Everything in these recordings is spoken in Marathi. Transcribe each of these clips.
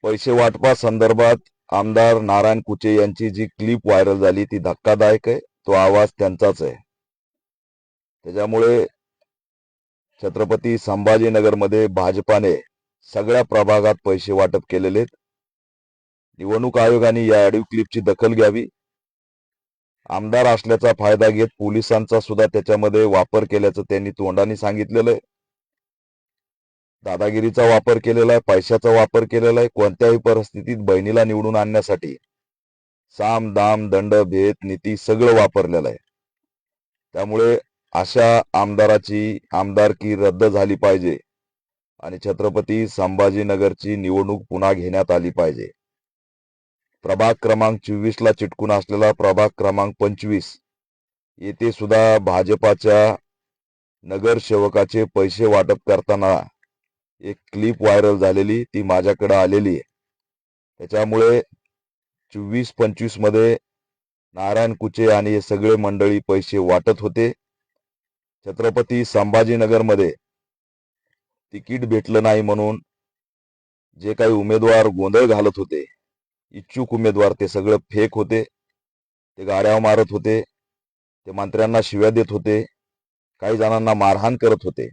पैसे वाटपा संदर्भात आमदार नारायण कुचे यांची जी क्लिप व्हायरल झाली ती धक्कादायक आहे. तो आवाज त्यांचाच आहे. त्याच्यामुळे छत्रपती संभाजीनगरमध्ये भाजपाने सगळ्या प्रभागात पैसे वाटप केलेले आहेत. निवडणूक आयोगाने या ऑडिओ क्लिपची दखल घ्यावी. आमदार असल्याचा फायदा घेत पोलिसांचा सुद्धा त्याच्यामध्ये वापर केल्याचं त्यांनी तोंडाने सांगितलेलं आहे. दादागिरीचा वापर केलेला आहे, पैशाचा वापर केलेला आहे. कोणत्याही परिस्थितीत बहिणीला निवडून आणण्यासाठी साम दाम दंड भेद नीती सगळं वापरलेलं आहे. त्यामुळे अशा आमदाराची आमदारकी रद्द झाली पाहिजे आणि छत्रपती संभाजीनगरची निवडणूक पुन्हा घेण्यात आली पाहिजे. प्रभाग क्रमांक 24 ला चिटकून असलेला प्रभाग क्रमांक 25 येथे सुद्धा भाजपाच्या नगरसेवकाचे पैसे वाटप करताना एक क्लिप व्हायरल झालेली ती माझ्याकडे आलेली आहे. त्याच्यामुळे 24-25 मध्ये नारायण कुचे आणि हे सगळे मंडळी पैसे वाटत होते. छत्रपती संभाजीनगरमध्ये तिकीट भेटलं नाही म्हणून जे काही उमेदवार गोंधळ घालत होते, इच्छुक उमेदवार, ते सगळं फेक होते. ते गाड्या मारत होते, ते मंत्र्यांना शिव्या देत होते, काही जणांना मारहाण करत होते.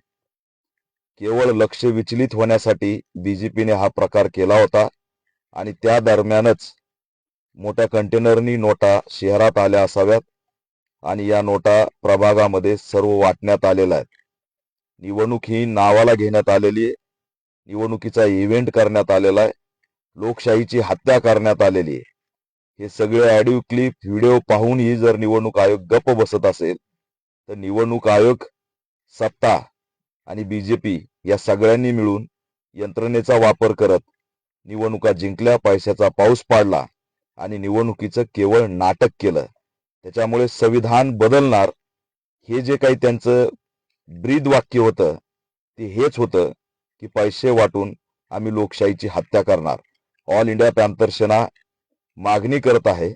केवळ लक्ष विचलित होण्यासाठी बीजेपीने हा प्रकार केला होता आणि त्या दरम्यानच मोठ्या कंटेनरनी नोटा शहरात आल्या असाव्यात आणि या नोटा प्रभागामध्ये सर्व वाटण्यात आलेल्या आहेत. निवडणूक ही नावाला घेण्यात आलेली आहे. निवडणुकीचा इव्हेंट करण्यात आलेला आहे. लोकशाहीची हत्या करण्यात आलेली आहे. हे सगळे ऑडिओ क्लिप व्हिडिओ पाहूनही जर निवडणूक आयोग गप्प बसत असेल तर निवडणूक आयोग, सत्ता आणि बीजेपी या सगळ्यांनी मिळून यंत्रणेचा वापर करत निवडणुका जिंकल्या, पैशाचा पाऊस पाडला आणि निवडणुकीचं केवळ नाटक केलं. त्याच्यामुळे संविधान बदलणार हे जे काही त्यांचं ब्रीद वाक्य होतं ते हेच होतं की पैसे वाटून आम्ही लोकशाहीची हत्या करणार. ऑल इंडिया पॅंथर सेना मागणी करत आहे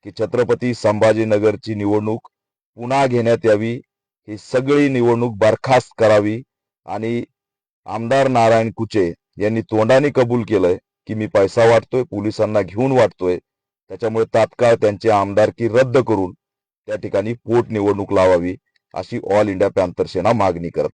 की छत्रपती संभाजीनगरची निवडणूक पुन्हा घेण्यात यावी. ही सगळी निवडणूक बरखास्त करावी आणि आमदार नारायण कुचे यांनी तोंडाने कबूल केलंय की मी पैसा वाटतोय, पोलिसांना घेऊन वाटतोय. त्याच्यामुळे तात्काळ त्यांची आमदारकी रद्द करून त्या ठिकाणी पोटनिवडणूक लावावी अशी ऑल इंडिया पॅंथर सेना मागणी करत